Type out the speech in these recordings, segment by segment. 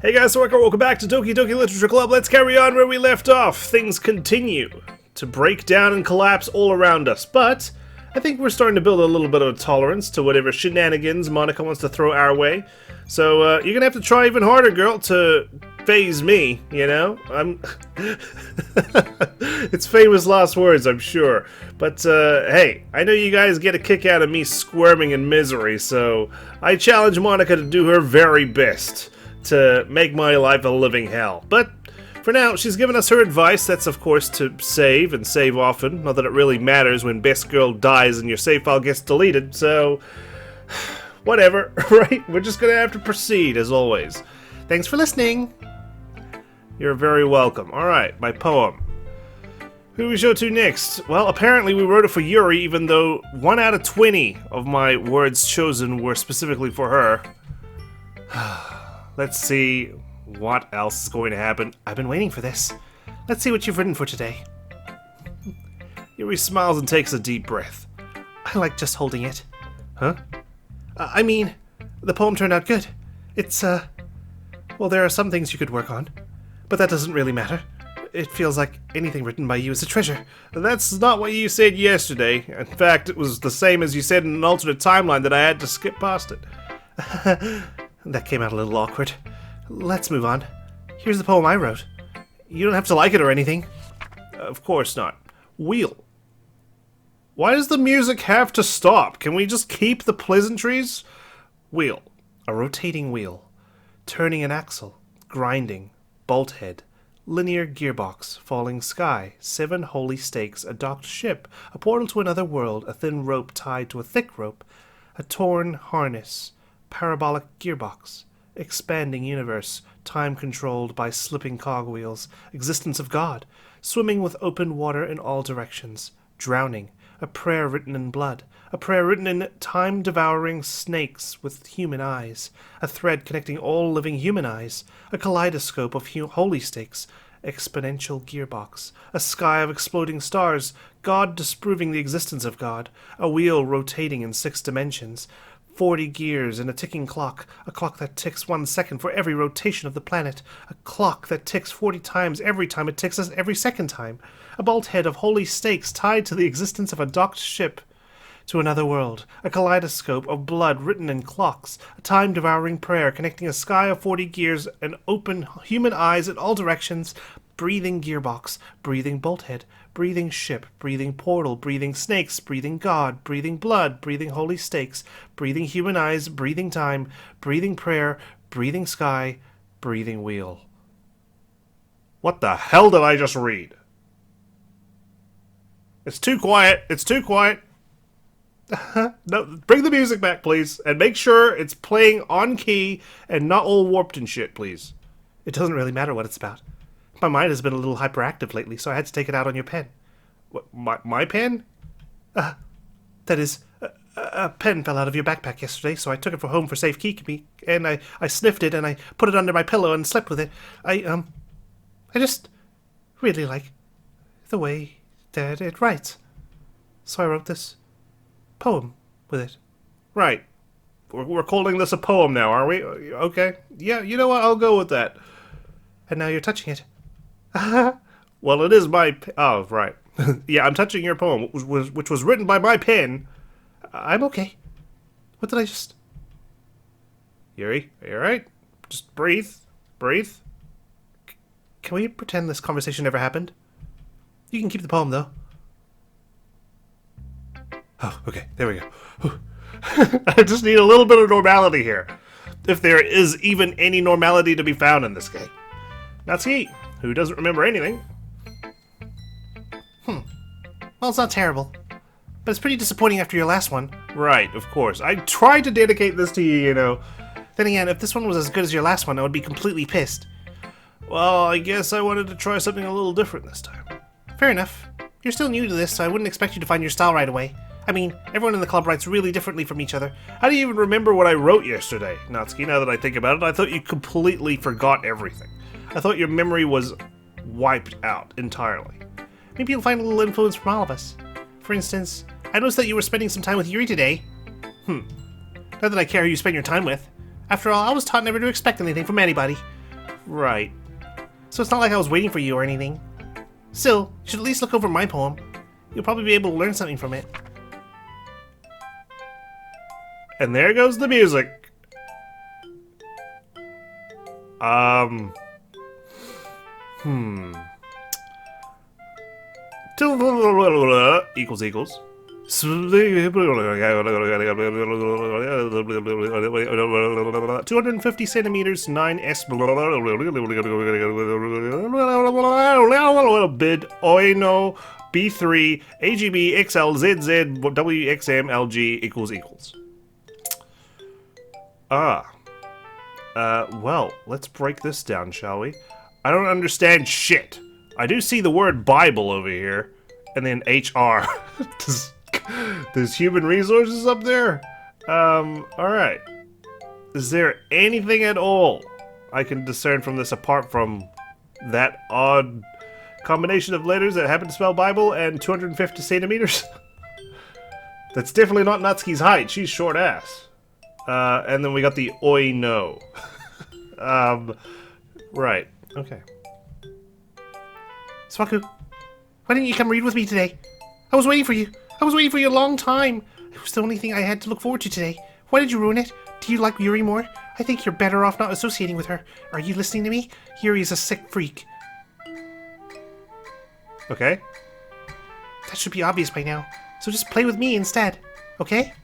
Hey guys, welcome back to Doki Doki Literature Club. Let's carry on where we left off. Things continue to break down and collapse all around us, but I think we're starting to build a little bit of tolerance to whatever shenanigans Monika wants to throw our way. So you're gonna have to try even harder, girl, to phase me, you know? It's famous last words, I'm sure. But hey, I know you guys get a kick out of me squirming in misery, so I challenge Monika to do her very best to make my life a living hell. But for now, she's given us her advice. That's of course to save, and save often. Not that it really matters when best girl dies and your save file gets deleted, so whatever, right? We're just gonna have to proceed as always. Thanks for listening. You're very welcome. Alright, my poem. Who do we show to next? Well, apparently we wrote it for Yuri, even though 1 out of 20 of my words chosen were specifically for her. Let's see what else is going to happen. I've been waiting for this. Let's see what you've written for today. Yuri smiles and takes a deep breath. I like just holding it. Huh? I mean, the poem turned out good. It's, well, there are some things you could work on, but that doesn't really matter. It feels like anything written by you is a treasure. That's not what you said yesterday. In fact, it was the same as you said in an alternate timeline that I had to skip past it. That came out a little awkward. Let's move on. Here's the poem I wrote. You don't have to like it or anything. Of course not. Wheel. Why does the music have to stop? Can we just keep the pleasantries? Wheel. A rotating wheel. Turning an axle. Grinding. Bolt head. Linear gearbox. Falling sky. 7 holy stakes. A docked ship. A portal to another world. A thin rope tied to a thick rope. A torn harness. Parabolic gearbox. Expanding universe. Time controlled by slipping cogwheels. Existence of God. Swimming with open water in all directions. Drowning. A prayer written in blood. A prayer written in time-devouring snakes with human eyes. A thread connecting all living human eyes. A kaleidoscope of holy stakes. Exponential gearbox. A sky of exploding stars. God disproving the existence of God. A wheel rotating in 6 dimensions. 40 gears in a ticking clock. A clock that ticks 1 second for every rotation of the planet. A clock that ticks 40 times every time it ticks us every second time. A bolt head of holy stakes tied to the existence of a docked ship to another world. A kaleidoscope of blood written in clocks. A time-devouring prayer connecting a sky of 40 gears and open human eyes in all directions. Breathing gearbox, breathing bolt head, breathing ship, breathing portal, breathing snakes, breathing God, breathing blood, breathing holy stakes, breathing human eyes, breathing time, breathing prayer, breathing sky, breathing wheel. What the hell did I just read? It's too quiet. It's too quiet. No, bring the music back, please. And make sure it's playing on key and not all warped and shit, please. It doesn't really matter what it's about. My mind has been a little hyperactive lately, so I had to take it out on your pen. What, my pen? That is, a pen fell out of your backpack yesterday, so I took it home for safekeeping, and I sniffed it, and I put it under my pillow and slept with it. I just really like the way that it writes. So I wrote this poem with it. Right. We're calling this a poem now, are we? Okay. Yeah, you know what? I'll go with that. And now you're touching it. Well, it is my... Oh, right. Yeah, I'm touching your poem, which was written by my pen. I'm okay. What did I just... Yuri, are you alright? Just breathe. Breathe. Can we pretend this conversation never happened? You can keep the poem, though. Oh, okay. There we go. I just need a little bit of normality here. If there is even any normality to be found in this game. Natsuki, who doesn't remember anything. Well, it's not terrible. But it's pretty disappointing after your last one. Right, of course. I tried to dedicate this to you, you know. Then again, if this one was as good as your last one, I would be completely pissed. Well, I guess I wanted to try something a little different this time. Fair enough. You're still new to this, so I wouldn't expect you to find your style right away. I mean, everyone in the club writes really differently from each other. How do you even remember what I wrote yesterday, Natsuki? Now that I think about it, I thought you completely forgot everything. I thought your memory was wiped out entirely. Maybe you'll find a little influence from all of us. For instance, I noticed that you were spending some time with Yuri today. Not Not that I care who you spend your time with. After all, I was taught never to expect anything from anybody. Right. So it's not like I was waiting for you or anything. Still, you should at least look over my poem. You'll probably be able to learn something from it. And there goes the music. Equals equals. 250 centimeters, 9s bid oino b3 agb xl zz wxm lg equals equals. Well, let's break this down, shall we? I don't understand shit. I do see the word Bible over here, and then HR. There's human resources up there? Alright. Is there anything at all I can discern from this apart from that odd combination of letters that happen to spell Bible and 250 centimeters? That's definitely not Natsuki's height. She's short ass. And then we got the oi no. Right. Okay. Swaku, why didn't you come read with me today? I was waiting for you. I was waiting for you a long time. It was the only thing I had to look forward to today. Why did you ruin it? Do you like Yuri more? I think you're better off not associating with her. Are you listening to me? Yuri is a sick freak. Okay. That should be obvious by now. So just play with me instead. Okay?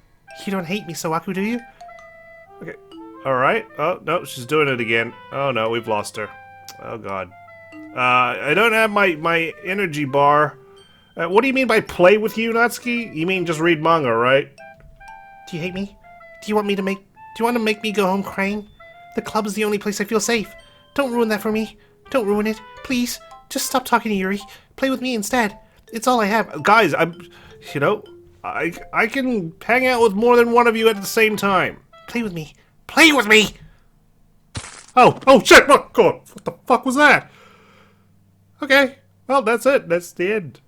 You don't hate me, Sawaku, do you? Okay. Alright. Oh, no, she's doing it again. Oh, no, we've lost her. Oh, God. I don't have my energy bar. What do you mean by play with you, Natsuki? You mean just read manga, right? Do you hate me? Do you want to make me go home crying? The club is the only place I feel safe. Don't ruin that for me. Don't ruin it. Please. Just stop talking to Yuri. Play with me instead. It's all I have. Guys, I can hang out with more than one of you at the same time. Play with me. Play with me! Oh shit! Oh, God, what the fuck was that? Okay, well, that's it. That's the end.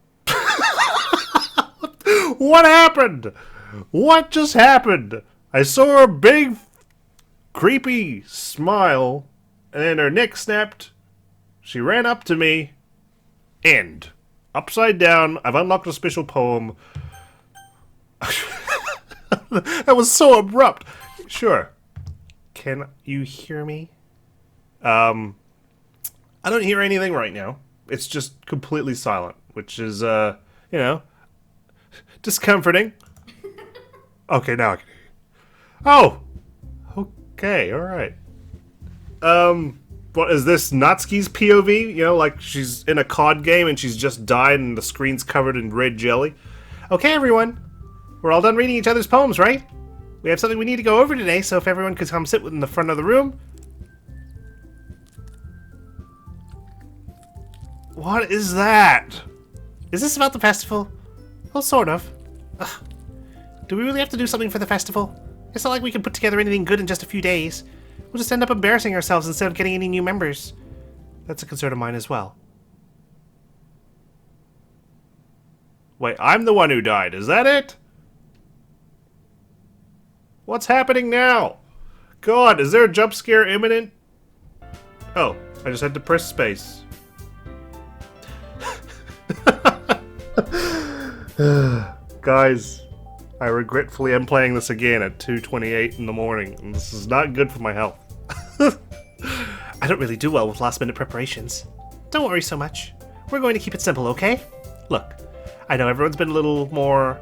What happened? What just happened? I saw her big, creepy smile, and then her neck snapped. She ran up to me. End. Upside down. I've unlocked a special poem. That was so abrupt. Sure. Can you hear me? I don't hear anything right now. It's just completely silent, which is, discomforting. Okay, now I can hear you. Oh! Okay, alright. What is this, Natsuki's POV? You know, like she's in a COD game and she's just died and the screen's covered in red jelly? Okay, everyone. We're all done reading each other's poems, right? We have something we need to go over today, so if everyone could come sit in the front of the room. What is that? Is this about the festival? Well, sort of. Ugh. Do we really have to do something for the festival? It's not like we can put together anything good in just a few days. We'll just end up embarrassing ourselves instead of getting any new members. That's a concern of mine as well. Wait, I'm the one who died, is that it? What's happening now? God, is there a jump scare imminent? Oh, I just had to press space. Guys, I regretfully am playing this again at 2:28 in the morning, and this is not good for my health. I don't really do well with last-minute preparations. Don't worry so much. We're going to keep it simple, okay? Look, I know everyone's been a little more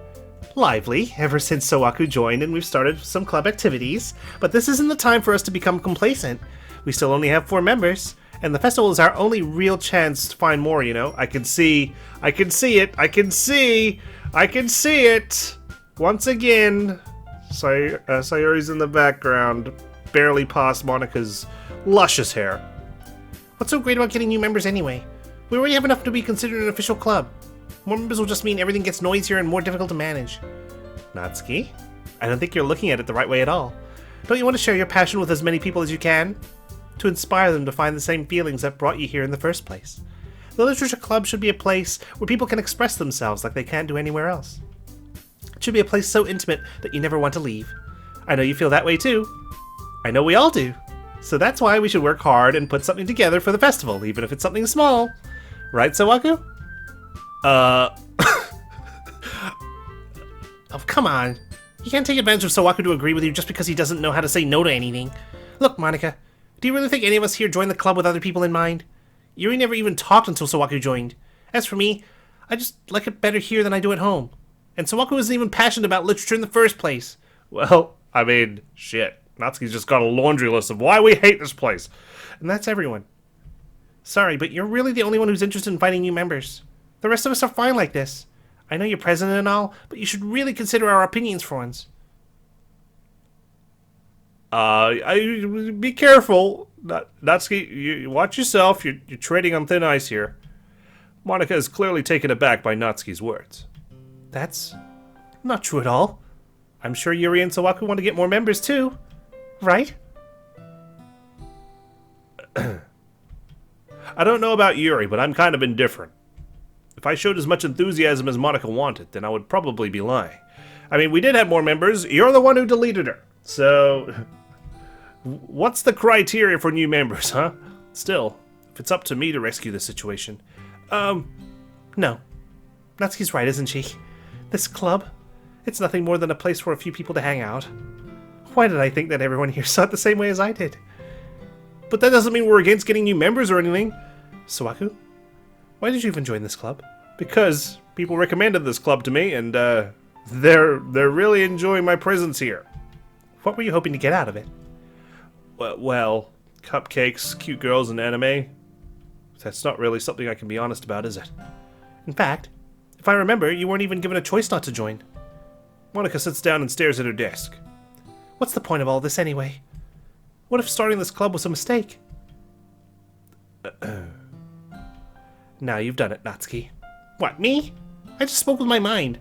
lively ever since Sawaku joined and we've started some club activities, but this isn't the time for us to become complacent. We still only have 4 members, and the festival is our only real chance to find more, you know? I can see it! Once again, Sayori's in the background, barely past Monika's luscious hair. What's so great about getting new members anyway? We already have enough to be considered an official club. More members will just mean everything gets noisier and more difficult to manage. Natsuki? I don't think you're looking at it the right way at all. Don't you want to share your passion with as many people as you can? To inspire them to find the same feelings that brought you here in the first place. The Literature Club should be a place where people can express themselves like they can't do anywhere else. It should be a place so intimate that you never want to leave. I know you feel that way too. I know we all do. So that's why we should work hard and put something together for the festival, even if it's something small. Right, Sawaku? Oh, come on. You can't take advantage of Sawaku to agree with you just because he doesn't know how to say no to anything. Look, Monika, do you really think any of us here joined the club with other people in mind? Yuri never even talked until Sawaku joined. As for me, I just like it better here than I do at home. And Sawaku isn't even passionate about literature in the first place. Well, I mean, shit. Natsuki's just got a laundry list of why we hate this place. And that's everyone. Sorry, but you're really the only one who's interested in finding new members. The rest of us are fine like this. I know you're president and all, but you should really consider our opinions for once. Be careful. Natsuki, you watch yourself. You're treading on thin ice here. Monika is clearly taken aback by Natsuki's words. That's not true at all. I'm sure Yuri and Sawaku want to get more members too. Right? I don't know about Yuri, but I'm kind of indifferent. If I showed as much enthusiasm as Monika wanted, then I would probably be lying. I mean, we did have more members. You're the one who deleted her. So, what's the criteria for new members, huh? Still, if it's up to me to rescue the situation. No. Natsuki's right, isn't she? This club, it's nothing more than a place for a few people to hang out. Why did I think that everyone here saw it the same way as I did? But that doesn't mean we're against getting new members or anything. Sawaku, why did you even join this club? Because people recommended this club to me, and they're really enjoying my presence here. What were you hoping to get out of it? Well, cupcakes, cute girls, and anime. That's not really something I can be honest about, is it? In fact, if I remember, you weren't even given a choice not to join. Monika sits down and stares at her desk. What's the point of all this anyway? What if starting this club was a mistake? Now you've done it, Natsuki. What, me? I just spoke with my mind.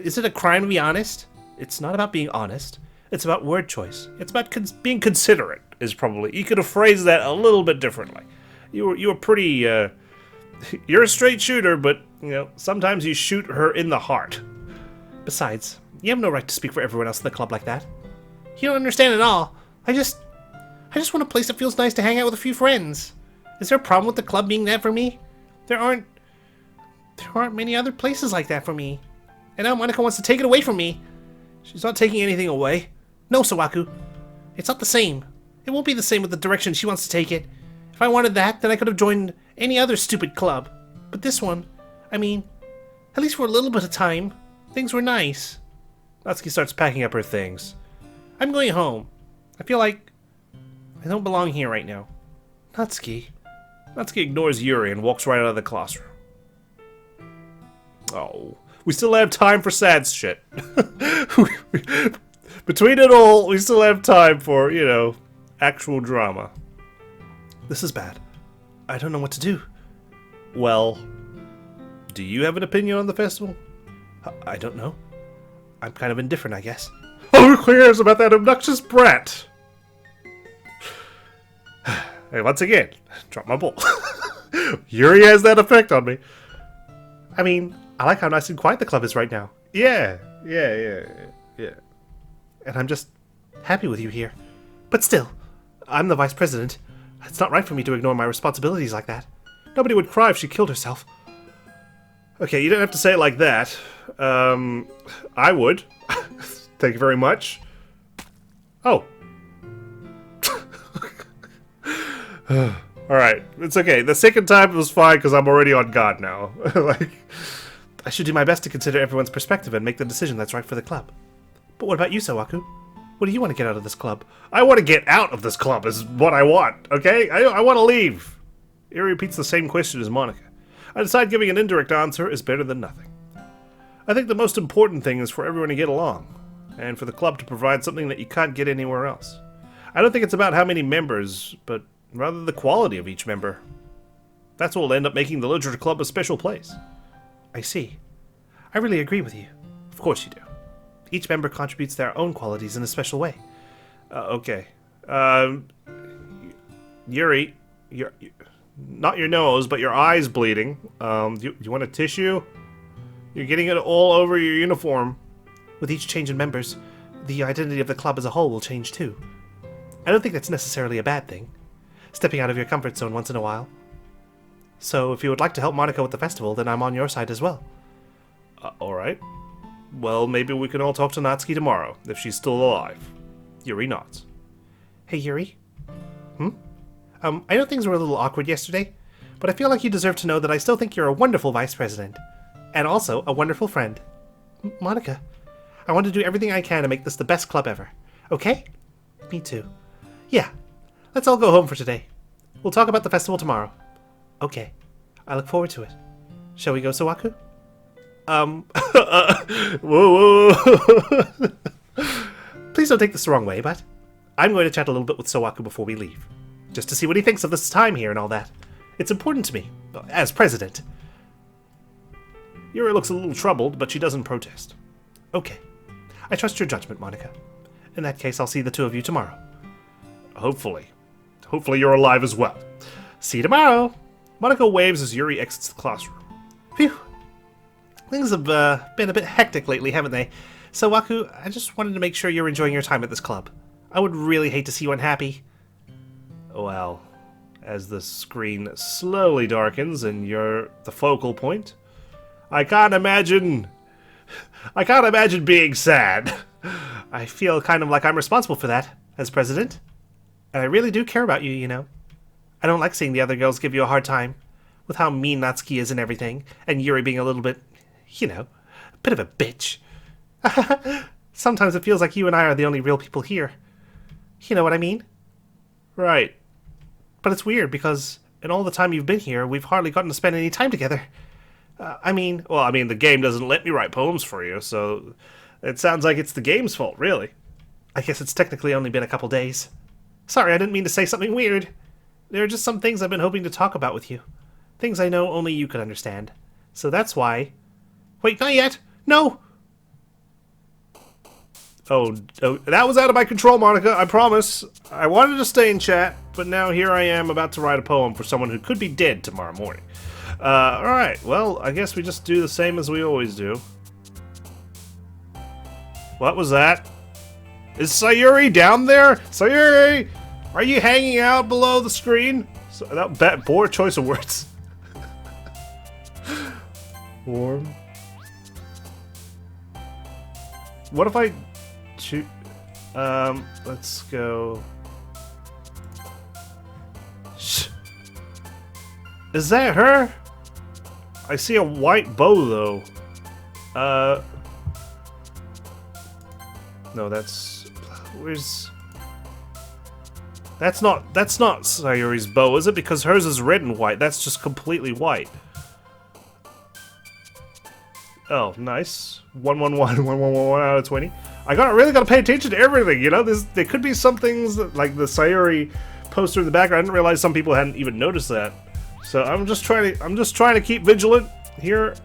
Is it a crime to be honest? It's not about being honest. It's about word choice. It's about being considerate, is probably... You could have phrased that a little bit differently. You were pretty, You're a straight shooter, but, you know, sometimes you shoot her in the heart. Besides, you have no right to speak for everyone else in the club like that. You don't understand at all. I just want a place that feels nice to hang out with a few friends. Is there a problem with the club being that for me? There aren't many other places like that for me. And now Monika wants to take it away from me. She's not taking anything away. No, Sawaku. It's not the same. It won't be the same with the direction she wants to take it. If I wanted that, then I could have joined any other stupid club. But this one, I mean, at least for a little bit of time, things were nice. Natsuki starts packing up her things. I'm going home. I feel like I don't belong here right now. Natsuki. Natsuki ignores Yuri and walks right out of the classroom. Oh, we still have time for sad shit. Between it all, we still have time for, you know, actual drama. This is bad. I don't know what to do. Well, do you have an opinion on the festival? I don't know. I'm kind of indifferent, I guess. Oh, who cares about that obnoxious brat? Hey, once again, drop my ball. Yuri has that effect on me. I mean, I like how nice and quiet the club is right now. Yeah. And I'm just happy with you here. But still, I'm the vice president. It's not right for me to ignore my responsibilities like that. Nobody would cry if she killed herself. Okay, you don't have to say it like that. I would. Thank you very much. Oh. Alright, it's okay. The second time was fine because I'm already on guard now. Like, I should do my best to consider everyone's perspective and make the decision that's right for the club. But what about you, Sawaku? What do you want to get out of this club? I want to get out of this club is what I want, okay? I want to leave. Yuri repeats the same question as Monika. I decide giving an indirect answer is better than nothing. I think the most important thing is for everyone to get along, and for the club to provide something that you can't get anywhere else. I don't think it's about how many members, but rather the quality of each member. That's what will end up making the Literature Club a special place. I see. I really agree with you. Of course you do. Each member contributes their own qualities in a special way. Okay. Yuri, not your nose, but your eye's bleeding. Do you want a tissue? You're getting it all over your uniform. With each change in members, the identity of the club as a whole will change too. I don't think that's necessarily a bad thing, stepping out of your comfort zone once in a while. So if you would like to help Monika with the festival, then I'm on your side as well. Alright. Well, maybe we can all talk to Natsuki tomorrow, if she's still alive. Yuri nods. Hey, Yuri? I know things were a little awkward yesterday, but I feel like you deserve to know that I still think you're a wonderful vice president. And also a wonderful friend. Monika, I want to do everything I can to make this the best club ever. Okay? Me too. Yeah. Let's all go home for today. We'll talk about the festival tomorrow. Okay. I look forward to it. Shall we go, Sawaku? Whoa. Please don't take this the wrong way, but I'm going to chat a little bit with Sawaku before we leave. Just to see what he thinks of this time here and all that. It's important to me, as president. Yuri looks a little troubled, but she doesn't protest. Okay. I trust your judgment, Monika. In that case, I'll see the two of you tomorrow. Hopefully. Hopefully you're alive as well. See you tomorrow! Monika waves as Yuri exits the classroom. Phew. Things have been a bit hectic lately, haven't they? So, Waku, I just wanted to make sure you're enjoying your time at this club. I would really hate to see you unhappy. Well, as the screen slowly darkens and you're the focal point, I can't imagine being sad. I feel kind of like I'm responsible for that, as president. And I really do care about you, you know. I don't like seeing the other girls give you a hard time, with how mean Natsuki is and everything, and Yuri being a little bit, you know, a bit of a bitch. Sometimes it feels like you and I are the only real people here. You know what I mean? Right. But it's weird, because in all the time you've been here, we've hardly gotten to spend any time together. I mean, the game doesn't let me write poems for you, so it sounds like it's the game's fault, really. I guess it's technically only been a couple days. Sorry, I didn't mean to say something weird. There are just some things I've been hoping to talk about with you. Things I know only you could understand. So that's why... Wait, not yet! No! Oh, that was out of my control, Monika, I promise. I wanted to stay in chat, but now here I am about to write a poem for someone who could be dead tomorrow morning. Alright, well, I guess we just do the same as we always do. What was that? Is Sayori down there? Sayori! Are you hanging out below the screen? So, that poor choice of words. Warm. What if I... let's go... Shh. Is that her? I see a white bow, though. No, that's... Where's... That's not Sayori's bow, is it? Because hers is red and white. That's just completely white. Oh, nice. 111, 111 out of 20. Really gotta pay attention to everything, you know? There could be some things that, like the Sayori poster in the background. I didn't realize some people hadn't even noticed that. So I'm just trying to keep vigilant here.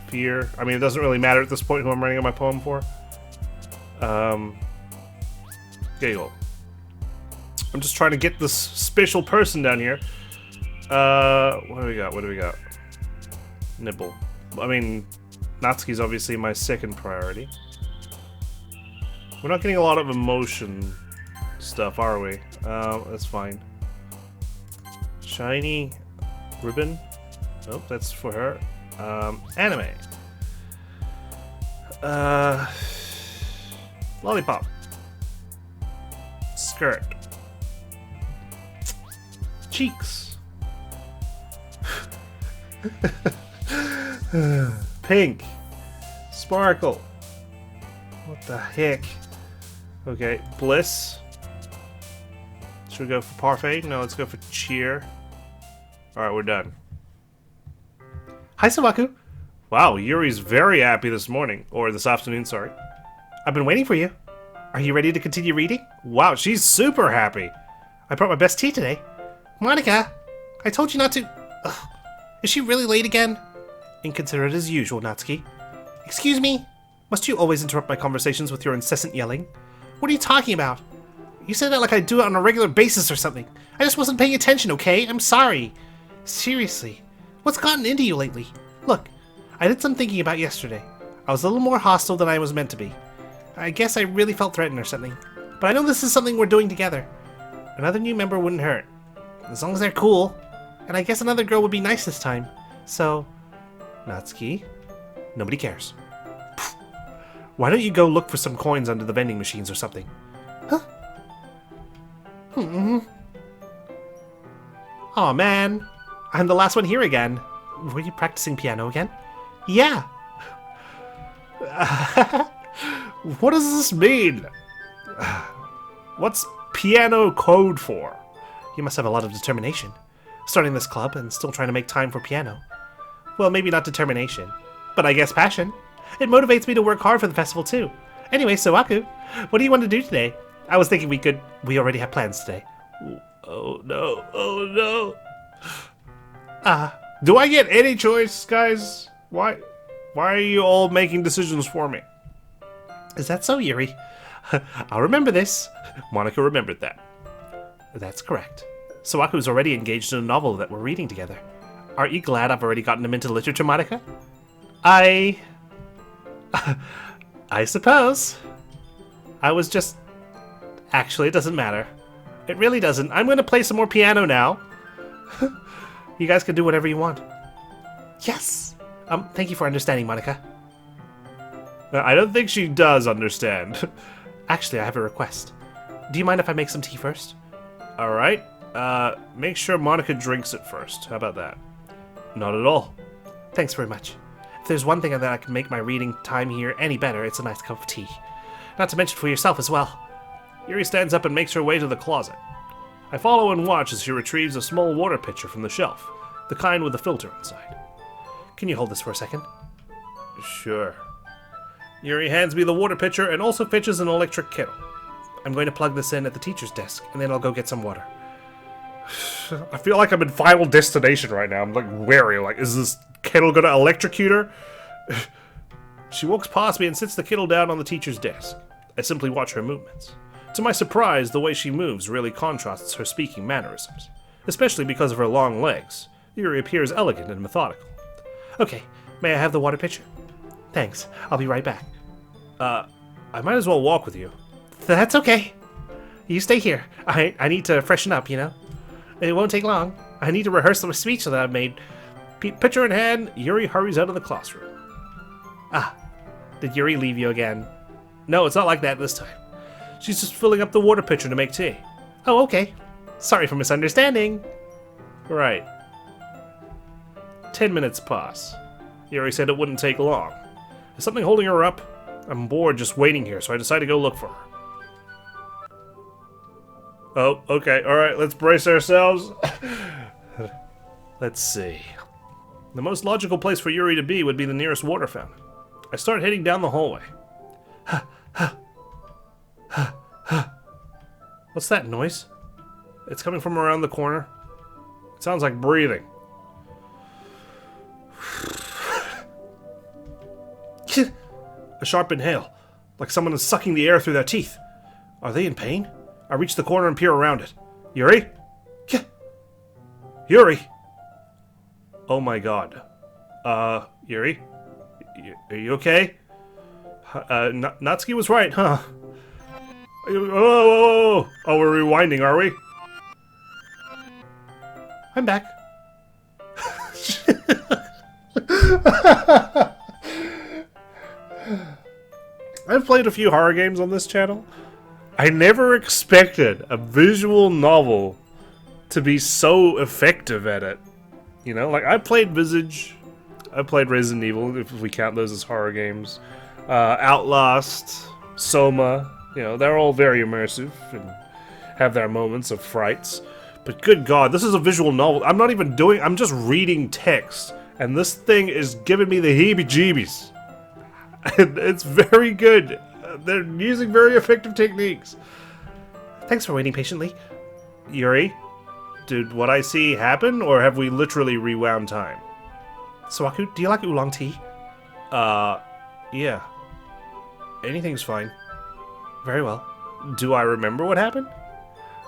Fear. I mean, it doesn't really matter at this point who I'm writing my poem for. Giggle. I'm just trying to get this special person down here. What do we got? Nibble. I mean, Natsuki's obviously my second priority. We're not getting a lot of emotion stuff, are we? That's fine. Shiny ribbon. Nope, that's for her. Anime. Lollipop. Skirt. Cheeks. Pink. Sparkle. What the heck? Okay, bliss. Should we go for parfait? No, let's go for cheer. Alright, we're done. Hi, Sawaku. Wow, Yuri's very happy this morning. Or this afternoon, sorry. I've been waiting for you. Are you ready to continue reading? Wow, she's super happy. I brought my best tea today. Monika, I told you not to... Ugh. Is she really late again? Inconsiderate as usual, Natsuki. Excuse me? Must you always interrupt my conversations with your incessant yelling? What are you talking about? You say that like I do it on a regular basis or something. I just wasn't paying attention, okay? I'm sorry. Seriously. What's gotten into you lately? Look, I did some thinking about yesterday. I was a little more hostile than I was meant to be. I guess I really felt threatened or something. but I know this is something we're doing together. Another new member wouldn't hurt. As long as they're cool. And I guess another girl would be nice this time. So, Natsuki, nobody cares. Why don't you go look for some coins under the vending machines or something? Huh? Aw, man. I'm the last one here again. Were you practicing piano again? Yeah. What does this mean? What's piano code for? You must have a lot of determination. Starting this club and still trying to make time for piano. Well, maybe not determination, but I guess passion. It motivates me to work hard for the festival too. Anyway, Soaku, what do you want to do today? I was thinking we already have plans today. Oh no. Do I get any choice, guys? Why are you all making decisions for me? Is that so, Yuri? I'll remember this. Monika remembered that. That's correct. Soaku's already engaged in a novel that we're reading together. Aren't you glad I've already gotten him into literature, Monika? I suppose. I was just... Actually, it doesn't matter. It really doesn't. I'm going to play some more piano now. You guys can do whatever you want. Yes! Thank you for understanding, Monika. I don't think she does understand. Actually, I have a request. Do you mind if I make some tea first? Alright. Make sure Monika drinks it first. How about that? Not at all. Thanks very much. If there's one thing that I can make my reading time here any better, it's a nice cup of tea. Not to mention for yourself as well. Yuri stands up and makes her way to the closet. I follow and watch as she retrieves a small water pitcher from the shelf, the kind with a filter inside. Can you hold this for a second? Sure. Yuri hands me the water pitcher and also fetches an electric kettle. I'm going to plug this in at the teacher's desk, and then I'll go get some water. I feel like I'm in Final Destination right now. I'm like wary, like, is this kettle gonna electrocute her? She walks past me and sits the kettle down on the teacher's desk. I simply watch her movements. To my surprise, the way she moves really contrasts her speaking mannerisms, especially because of her long legs. Yuri appears elegant and methodical. Okay, may I have the water pitcher? Thanks, I'll be right back. I might as well walk with you. That's okay. You stay here. I need to freshen up, you know? It won't take long. I need to rehearse the speech that I've made. Pitcher in hand, Yuri hurries out of the classroom. Ah, did Yuri leave you again? No, it's not like that this time. She's just filling up the water pitcher to make tea. Oh, okay. Sorry for misunderstanding. Right. 10 minutes pass. Yuri said it wouldn't take long. Is something holding her up? I'm bored just waiting here, so I decide to go look for her. Oh, okay, alright, let's brace ourselves. Let's see. The most logical place for Yuri to be would be the nearest water fountain. I start heading down the hallway. What's that noise? It's coming from around the corner. It sounds like breathing. A sharp inhale, like someone is sucking the air through their teeth. Are they in pain? I reach the corner and peer around it. Yuri? Yuri? Oh my god. Yuri? Are you okay? Natsuki was right, huh? Oh, we're rewinding, are we? I'm back. I've played a few horror games on this channel. I never expected a visual novel to be so effective at it. You know, like I played Visage, I played Resident Evil, if we count those as horror games, Outlast, Soma, you know, they're all very immersive and have their moments of frights. But good god, this is a visual novel. I'm just reading text, and this thing is giving me the heebie-jeebies. It's very good. They're using very effective techniques. Thanks for waiting patiently. Yuri, did what I see happen, or have we literally rewound time? Soaku, do you like oolong tea? Yeah. Anything's fine. Very well. Do I remember what happened?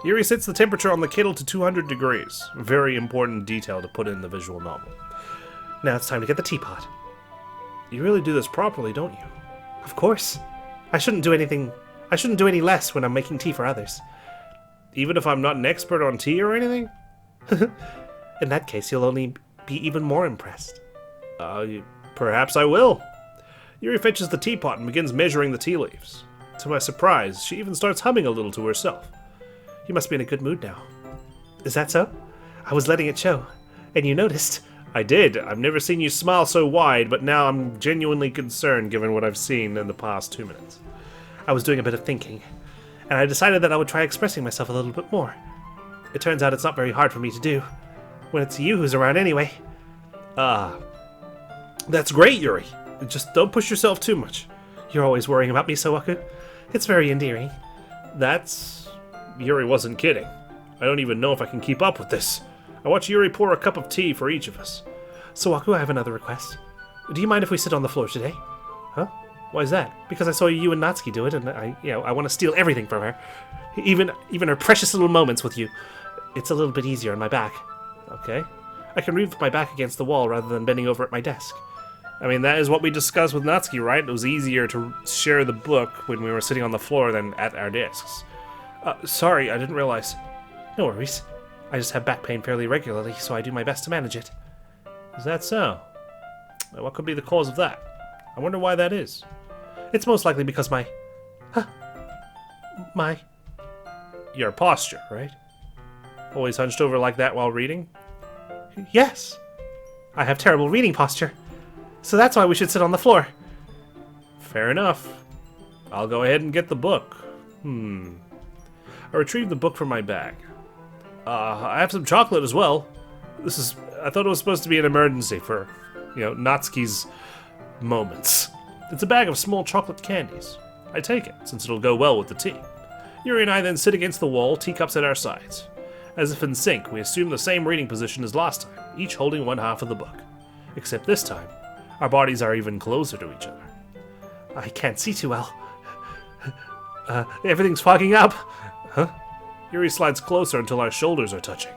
Yuri sets the temperature on the kettle to 200 degrees. Very important detail to put in the visual novel. Now it's time to get the teapot. You really do this properly, don't you? Of course. I shouldn't do anything I shouldn't do any less when I'm making tea for others. Even if I'm not an expert on tea or anything? In that case, you'll only be even more impressed. Perhaps I will. Yuri fetches the teapot and begins measuring the tea leaves. To my surprise, she even starts humming a little to herself. You must be in a good mood now. Is that so? I was letting it show. And you noticed. I did. I've never seen you smile so wide, but now I'm genuinely concerned given what I've seen in the past 2 minutes. I was doing a bit of thinking, and I decided that I would try expressing myself a little bit more. It turns out it's not very hard for me to do, when it's you who's around anyway. That's great, Yuri. Just don't push yourself too much. You're always worrying about me, Sowaku. It's very endearing. Yuri wasn't kidding. I don't even know if I can keep up with this. I watch Yuri pour a cup of tea for each of us. Sowaku, I have another request. Do you mind if we sit on the floor today? Huh? Why is that? Because I saw you and Natsuki do it, and I want to steal everything from her. Even her precious little moments with you. It's a little bit easier on my back. Okay. I can read with my back against the wall rather than bending over at my desk. I mean, that is what we discussed with Natsuki, right? It was easier to share the book when we were sitting on the floor than at our desks. Sorry, I didn't realize. No worries. I just have back pain fairly regularly, so I do my best to manage it. Is that so? What could be the cause of that? I wonder why that is. It's most likely because your posture, right? Always hunched over like that while reading? Yes. I have terrible reading posture. So that's why we should sit on the floor. Fair enough. I'll go ahead and get the book. I retrieved the book from my bag. I have some chocolate as well. I thought it was supposed to be an emergency for, Natsuki's moments. It's a bag of small chocolate candies. I take it, since it'll go well with the tea. Yuri and I then sit against the wall, teacups at our sides. As if in sync, we assume the same reading position as last time, each holding one half of the book. Except this time, our bodies are even closer to each other. I can't see too well. Everything's fogging up. Huh? Yuri slides closer until our shoulders are touching.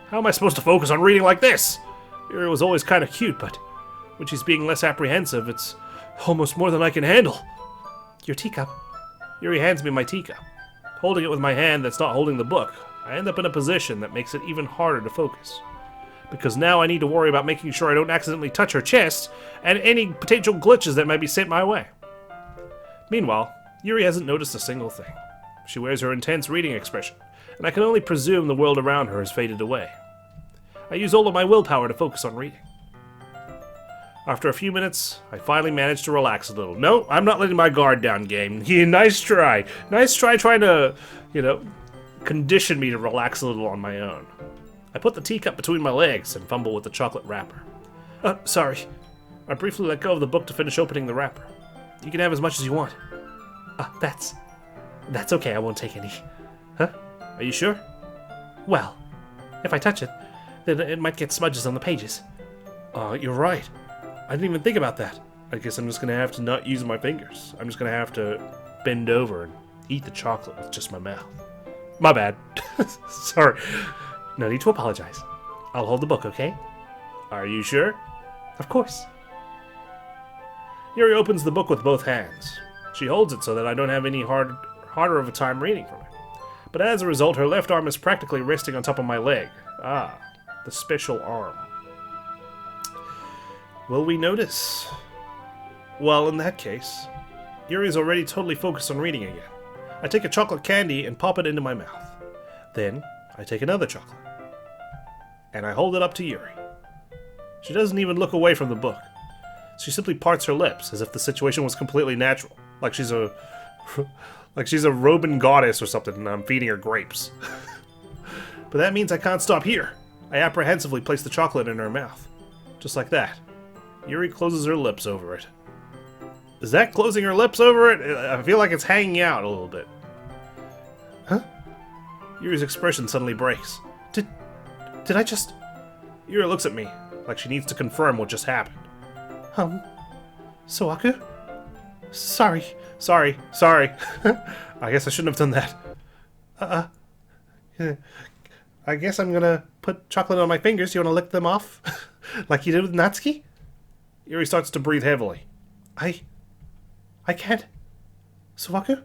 How am I supposed to focus on reading like this? Yuri was always kind of cute, but when she's being less apprehensive, it's almost more than I can handle. Your teacup. Yuri hands me my teacup. Holding it with my hand that's not holding the book, I end up in a position that makes it even harder to focus. Because now I need to worry about making sure I don't accidentally touch her chest and any potential glitches that might be sent my way. Meanwhile, Yuri hasn't noticed a single thing. She wears her intense reading expression, and I can only presume the world around her has faded away. I use all of my willpower to focus on reading. After a few minutes, I finally manage to relax a little. No, I'm not letting my guard down, game. Nice try. Nice try trying to, condition me to relax a little on my own. I put the teacup between my legs and fumble with the chocolate wrapper. Sorry. I briefly let go of the book to finish opening the wrapper. You can have as much as you want. That's okay, I won't take any. Huh? Are you sure? Well, if I touch it, then it might get smudges on the pages. You're right. I didn't even think about that. I guess I'm just gonna have to not use my fingers. I'm just gonna have to bend over and eat the chocolate with just my mouth. My bad. Sorry. No need to apologize. I'll hold the book, okay? Are you sure? Of course. Yuri opens the book with both hands. She holds it so that I don't have any harder of a time reading from it. But as a result, her left arm is practically resting on top of my leg. The special arm. Will we notice? Well, in that case, Yuri's already totally focused on reading again. I take a chocolate candy and pop it into my mouth. Then, I take another chocolate. And I hold it up to Yuri. She doesn't even look away from the book. She simply parts her lips as if the situation was completely natural. Like she's a Roman goddess or something and I'm feeding her grapes. But that means I can't stop here. I apprehensively place the chocolate in her mouth. Just like that. Yuri closes her lips over it. Is that closing her lips over it? I feel like it's hanging out a little bit. Huh? Yuri's expression suddenly breaks. Did I just... Yuri looks at me, like she needs to confirm what just happened. Sowaku? Sorry. Sorry. I guess I shouldn't have done that. I guess I'm gonna put chocolate on my fingers. You wanna lick them off? Like you did with Natsuki? Yuri starts to breathe heavily. I can't. Sowaku?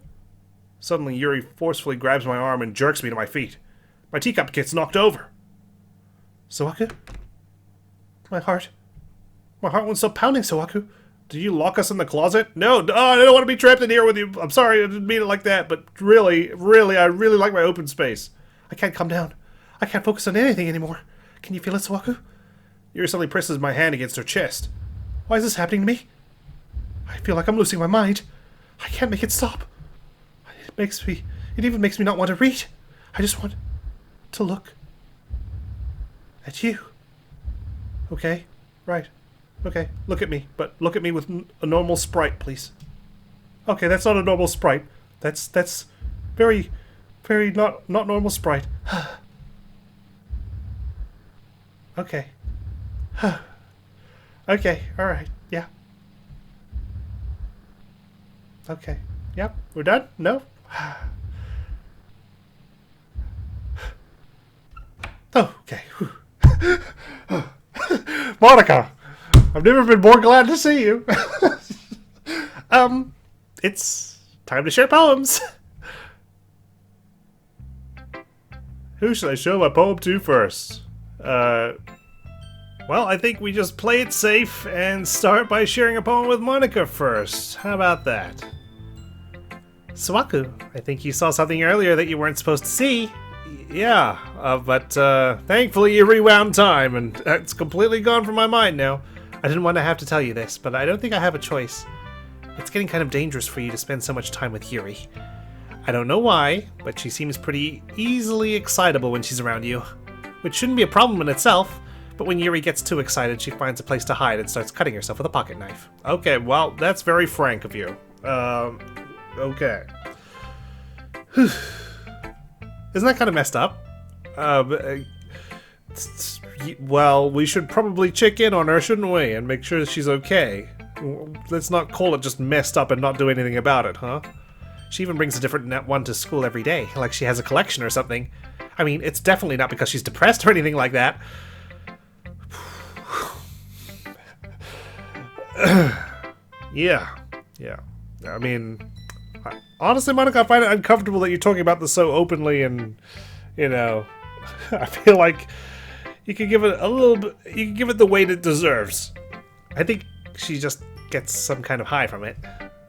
Suddenly, Yuri forcefully grabs my arm and jerks me to my feet. My teacup gets knocked over. Sawaku? My heart won't stop pounding, Sawaku. Did you lock us in the closet? No, I don't want to be trapped in here with you. I'm sorry, I didn't mean it like that, but really, I really like my open space. I can't calm down. I can't focus on anything anymore. Can you feel it, Sawaku? Yuri suddenly presses my hand against her chest. Why is this happening to me? I feel like I'm losing my mind. I can't make it stop. It even makes me not want to read. I just want to look at you. Okay, right. Okay, look at me, but look at me with a normal sprite, please. Okay, that's not a normal sprite. That's very not normal sprite. Okay. Okay, alright, yeah. Okay, yep, we're done? No? Oh, okay. Monika! I've never been more glad to see you. It's time to share poems. Who should I show my poem to first? Well, I think we just play it safe and start by sharing a poem with Monika first. How about that? Sawaku, I think you saw something earlier that you weren't supposed to see. Yeah, but thankfully you rewound time, and it's completely gone from my mind now. I didn't want to have to tell you this, but I don't think I have a choice. It's getting kind of dangerous for you to spend so much time with Yuri. I don't know why, but she seems pretty easily excitable when she's around you. Which shouldn't be a problem in itself, but when Yuri gets too excited, she finds a place to hide and starts cutting herself with a pocket knife. Okay, well, that's very frank of you. Okay. Isn't that kind of messed up? Well, we should probably check in on her, shouldn't we? And make sure she's okay. Let's not call it just messed up and not do anything about it, huh? She even brings a different one to school every day, like she has a collection or something. I mean, it's definitely not because she's depressed or anything like that. Yeah. I mean, honestly, Monika, I find it uncomfortable that you're talking about this so openly, and I feel like you could give it a little bit. You can give it the weight it deserves. I think she just gets some kind of high from it.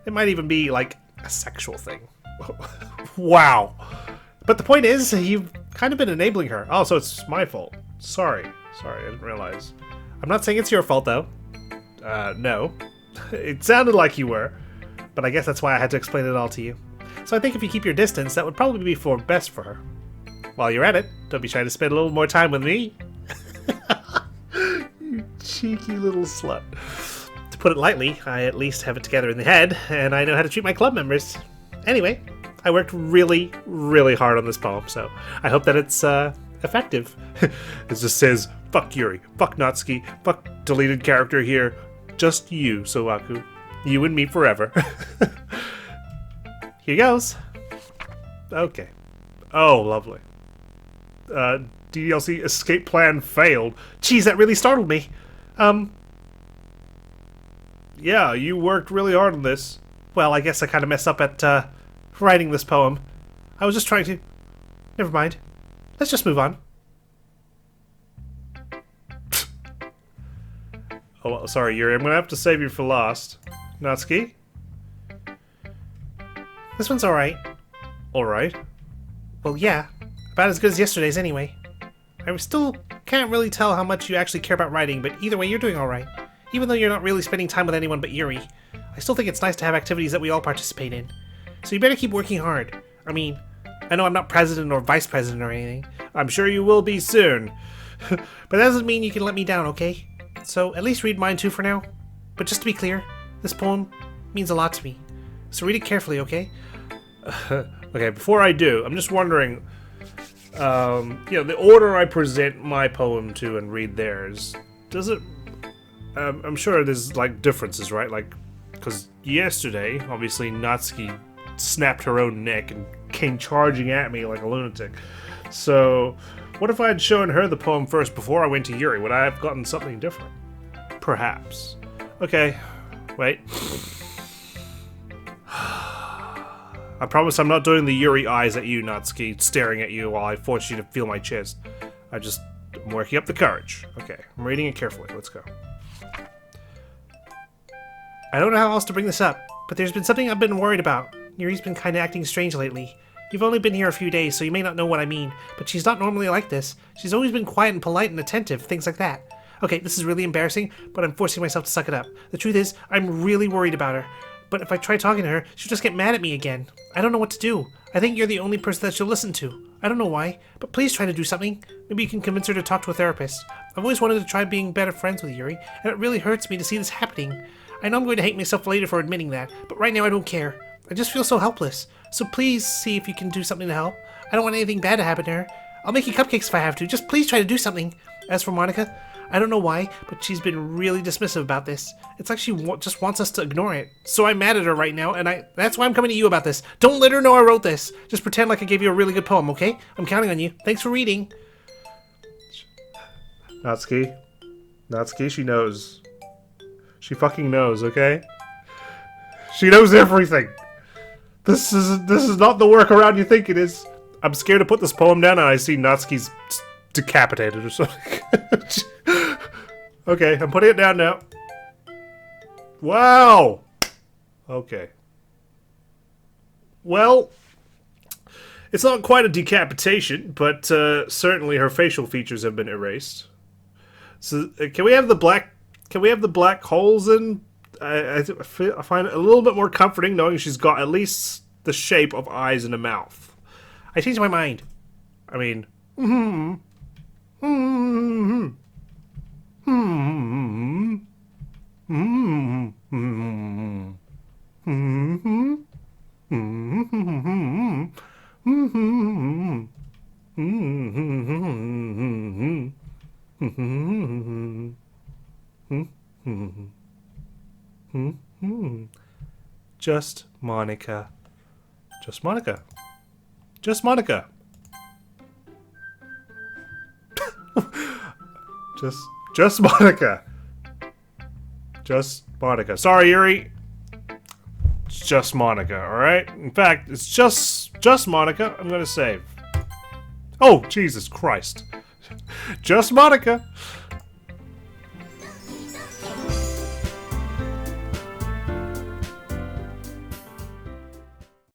It might even be like a sexual thing. Wow. But the point is, you've kind of been enabling her. Oh, so it's my fault. Sorry, I didn't realize. I'm not saying it's your fault, though. No. It sounded like you were. But I guess that's why I had to explain it all to you. So I think if you keep your distance, that would probably be best for her. While you're at it, don't be shy to spend a little more time with me. You cheeky little slut. To put it lightly, I at least have it together in the head, and I know how to treat my club members. Anyway, I worked really, really hard on this poem, so I hope that it's effective. It just says, fuck Yuri, fuck Natsuki, fuck deleted character here, just you, Sawaku. You and me forever. Here goes. Okay. Oh, lovely. ddlc escape plan failed. Geez, that really startled me. Yeah, you worked really hard on this. Well, I guess I kind of messed up at writing this poem. I was just trying to... Never mind. Let's just move on. Oh, well, sorry, Yuri. I'm going to have to save you for last. Natsuki? This one's alright. Alright? Well, yeah. About as good as yesterday's anyway. I still can't really tell how much you actually care about writing, but either way, you're doing alright. Even though you're not really spending time with anyone but Yuri, I still think it's nice to have activities that we all participate in. So you better keep working hard. I mean, I know I'm not president or vice president or anything. I'm sure you will be soon. But that doesn't mean you can let me down, okay? So at least read mine too for now. But just to be clear, this poem means a lot to me. So read it carefully, okay? Okay, before I do, I'm just wondering, the order I present my poem to and read theirs, does it... I'm sure there's, like, differences, right? Like, because yesterday, obviously, Natsuki snapped her own neck and came charging at me like a lunatic. So, what if I had shown her the poem first before I went to Yuri? Would I have gotten something different? Perhaps. Okay, wait. I promise I'm not doing the Yuri eyes at you, Natsuki, staring at you while I force you to feel my chest. I'm working up the courage. Okay, I'm reading it carefully. Let's go. I don't know how else to bring this up, but there's been something I've been worried about. Yuri's been kinda acting strange lately. You've only been here a few days, so you may not know what I mean, but she's not normally like this. She's always been quiet and polite and attentive, things like that. Okay, this is really embarrassing, but I'm forcing myself to suck it up. The truth is, I'm really worried about her. But if I try talking to her, she'll just get mad at me again. I don't know what to do. I think you're the only person that she'll listen to. I don't know why, but please try to do something. Maybe you can convince her to talk to a therapist. I've always wanted to try being better friends with Yuri, and it really hurts me to see this happening. I know I'm going to hate myself later for admitting that, but right now I don't care. I just feel so helpless. So please see if you can do something to help. I don't want anything bad to happen to her. I'll make you cupcakes if I have to. Just please try to do something. As for Monika, I don't know why, but she's been really dismissive about this. It's like she just wants us to ignore it. So I'm mad at her right now, and that's why I'm coming to you about this. Don't let her know I wrote this. Just pretend like I gave you a really good poem, okay? I'm counting on you. Thanks for reading. Natsuki, she knows. She fucking knows, okay? She knows everything. This is not the workaround you think it is. I'm scared to put this poem down and I see Natsuki's decapitated or something. Okay, I'm putting it down now. Wow! Okay. Well, it's not quite a decapitation, but certainly her facial features have been erased. So, can we have the black holes in? I find it a little bit more comforting knowing she's got at least the shape of eyes and a mouth. I changed my mind. I mean, just Monika. Just Monika. Just Monika. Just Monika. Just Monika. Sorry, Yuri. It's just Monika, alright? In fact, it's just Monika. I'm gonna save. Oh, Jesus Christ. Just Monika.